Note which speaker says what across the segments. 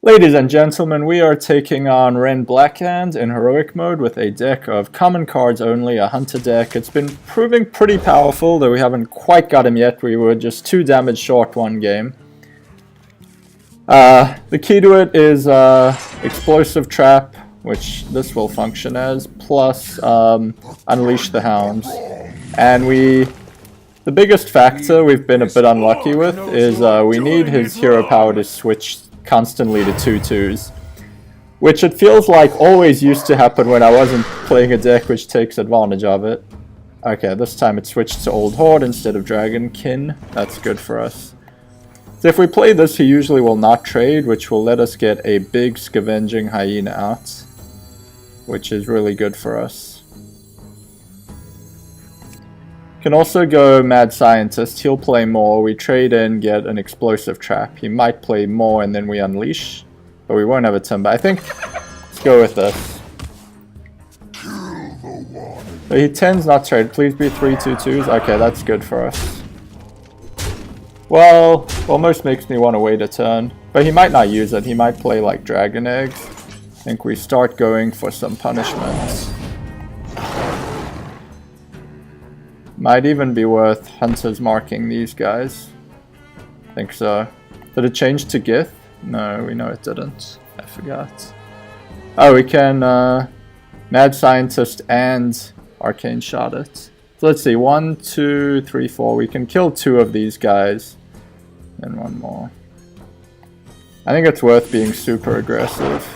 Speaker 1: Ladies and gentlemen, we are taking on Rend Blackhand in heroic mode with a deck of common cards only, a hunter deck. It's been proving pretty powerful, though we haven't quite got him yet. We were just 2 damage short one game. The key to it is Explosive Trap, which this will function as, plus Unleash the Hounds. And the biggest factor we've been a bit unlucky with is we need his hero power to switch constantly to 2/2s, which it feels like always used to happen when I wasn't playing a deck which takes advantage of it. Okay, this time it switched to Old Horde instead of Dragonkin. That's good for us. So if we play this, he usually will not trade, which will let us get a big Scavenging Hyena out, which is really good for us. Can also go Mad Scientist. He'll play more. We trade in, get an Explosive Trap. He might play more and then we unleash, but we won't have a Timber. I think let's go with this. So he tends not to trade. Please be 3/2/2s. Okay, that's good for us. Well, almost makes me want to wait a turn, but he might not use it. He might play like Dragon Eggs. I think we start going for some punishments. Might even be worth Hunters marking these guys. I think so. Did it change to Gith? No, we know it didn't. I forgot. Oh, we can Mad Scientist and Arcane Shot it. So let's see, 1, 2, 3, 4. We can kill 2 of these guys. And 1 more. I think it's worth being super aggressive.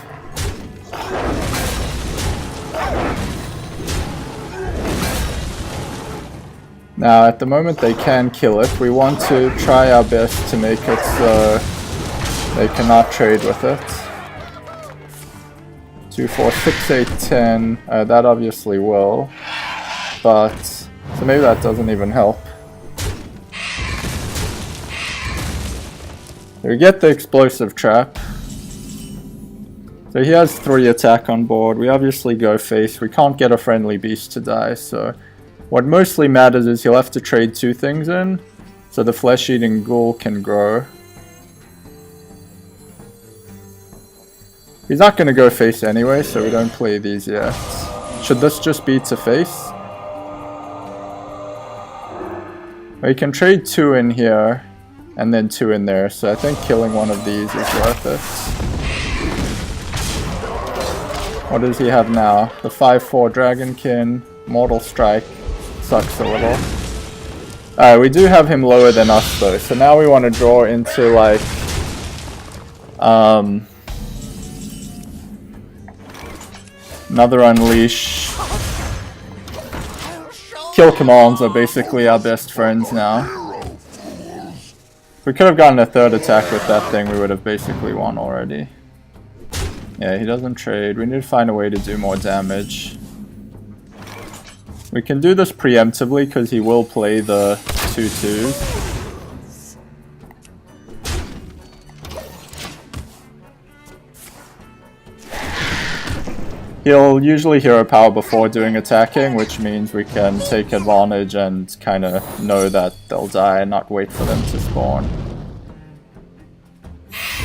Speaker 1: Now, at the moment they can kill it. We want to try our best to make it so they cannot trade with it. 2, 4, 6, 8, 10. That obviously will. But, so maybe that doesn't even help. We get the Explosive Trap. So he has 3 attack on board. We obviously go face. We can't get a friendly beast to die, so what mostly matters is he'll have to trade 2 things in, so the flesh-eating ghoul can grow. He's not going to go face anyway, so we don't play these yet. Should this just be to face? We can trade 2 in here, and then 2 in there, so I think killing one of these is worth it. What does he have now? The 5/4 Dragonkin, Mortal Strike. Sucks a little. Alright, we do have him lower than us though, so now we want to draw into like another Unleash. Kill commands are basically our best friends now. If we could have gotten a 3rd attack with that thing, we would have basically won already. Yeah, he doesn't trade. We need to find a way to do more damage. We can do this preemptively because he will play the 2/2s. He'll usually hero power before doing attacking, which means we can take advantage and kind of know that they'll die and not wait for them to spawn.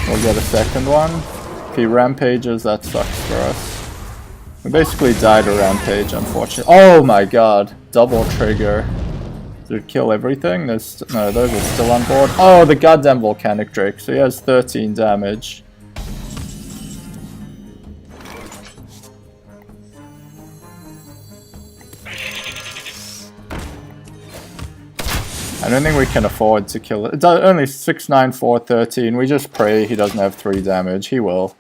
Speaker 1: We'll get a 2nd one. If he rampages, that sucks for us. We basically died a rampage, unfortunately. Oh my god, double trigger. Did it kill everything? No, those are still on board. Oh, the goddamn volcanic drake. So he has 13 damage. I don't think we can afford to kill it. It's only 6, 9, 4, 13. We just pray he doesn't have 3 damage. He will.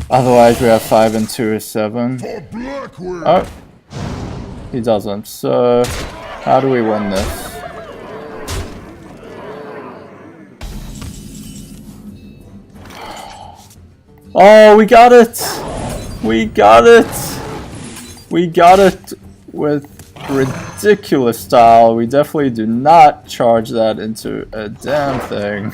Speaker 1: Otherwise we have 5 and 2 is 7. Oh, he doesn't. So how do we win this? Oh, we got it! We got it! We got it with ridiculous style. We definitely do not charge that into a damn thing.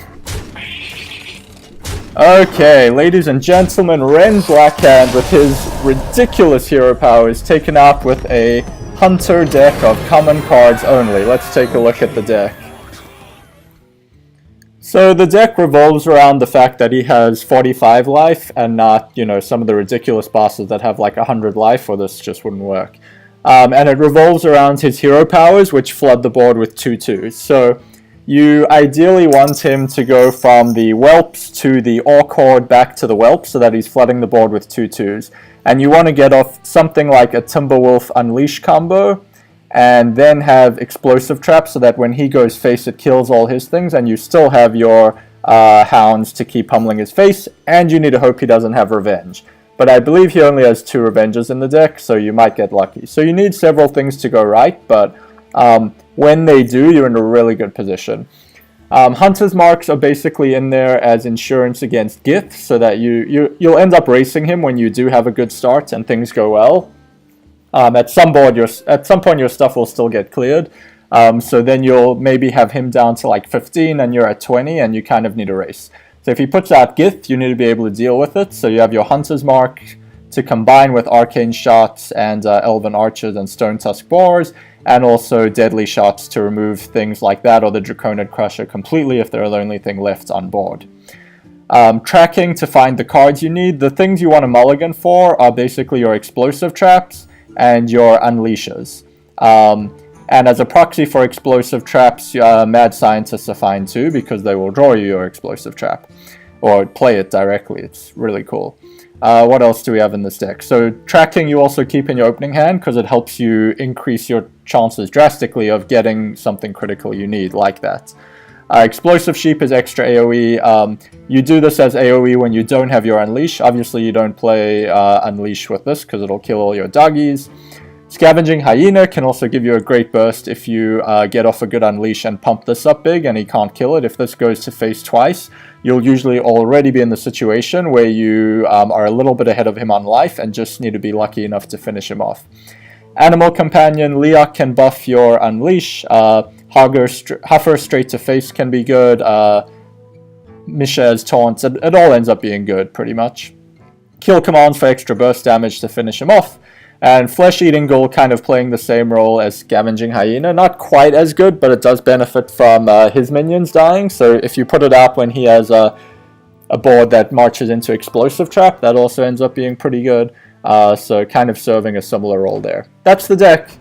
Speaker 1: Okay, ladies and gentlemen, Rend Blackhand with his ridiculous hero power is taken out with a hunter deck of common cards only. Let's take a look at the deck. So the deck revolves around the fact that he has 45 life and not, you know, some of the ridiculous bosses that have like 100 life, or this just wouldn't work. And it revolves around his hero powers, which flood the board with 2/2s. So you ideally want him to go from the Whelps to the Orc Horde back to the Whelps so that he's flooding the board with 2/2s. And you want to get off something like a Timberwolf Unleash combo, and then have explosive traps so that when he goes face it kills all his things, and you still have your hounds to keep pummeling his face, and you need to hope he doesn't have revenge. But I believe he only has 2 revenges in the deck, so you might get lucky. So you need several things to go right, but when they do, you're in a really good position. Hunter's Marks are basically in there as insurance against Gith, so that you'll end up racing him when you do have a good start and things go well. At some point your stuff will still get cleared, so then you'll maybe have him down to like 15 and you're at 20 and you kind of need a race. So if he puts out Gith, you need to be able to deal with it, so you have your Hunter's Mark to combine with Arcane Shots and Elven Archers and Stone Tusk Boars, and also Deadly Shots to remove things like that, or the Draconid Crusher completely if they're the only thing left on board. Tracking to find the cards you need. The things you want to mulligan for are basically your explosive traps and your unleashes. And as a proxy for explosive traps, mad scientists are fine too, because they will draw you your explosive trap or play it directly. It's really cool. What else do we have in this deck? So tracking you also keep in your opening hand because it helps you increase your chances drastically of getting something critical you need like that. Explosive Sheep is extra AoE. You do this as AoE when you don't have your Unleash. Obviously you don't play Unleash with this because it'll kill all your doggies. Scavenging Hyena can also give you a great burst if you get off a good Unleash and pump this up big and he can't kill it. If this goes to face twice, you'll usually already be in the situation where you are a little bit ahead of him on life and just need to be lucky enough to finish him off. Animal Companion, Leok can buff your Unleash. Huffer straight to face can be good. Misha's Taunts, it all ends up being good pretty much. Kill commands for extra burst damage to finish him off. And Flesh-Eating Ghoul kind of playing the same role as Scavenging Hyena. Not quite as good, but it does benefit from his minions dying. So if you put it up when he has a board that marches into Explosive Trap, that also ends up being pretty good. So kind of serving a similar role there. That's the deck.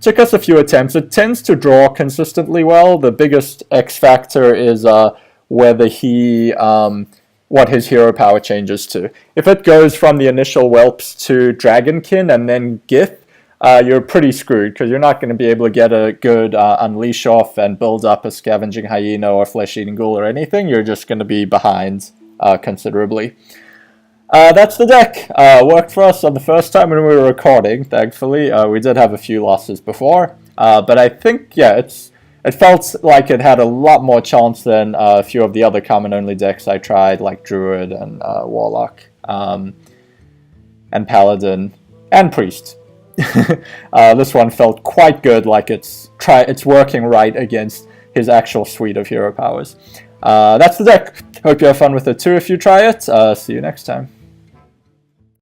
Speaker 1: Took us a few attempts. It tends to draw consistently well. The biggest X factor is whether he... what his hero power changes to. If it goes from the initial Whelps to Dragonkin and then Gith, you're pretty screwed because you're not going to be able to get a good Unleash off and build up a Scavenging Hyena or Flesh-Eating Ghoul or anything. You're just going to be behind considerably. That's the deck. Worked for us on the first time when we were recording, thankfully. We did have a few losses before, but I think, yeah, it felt like it had a lot more chance than a few of the other common-only decks I tried, like Druid and Warlock, and Paladin, and Priest. This one felt quite good, like it's working right against his actual suite of hero powers. That's the deck. Hope you have fun with it too if you try it. See you next time.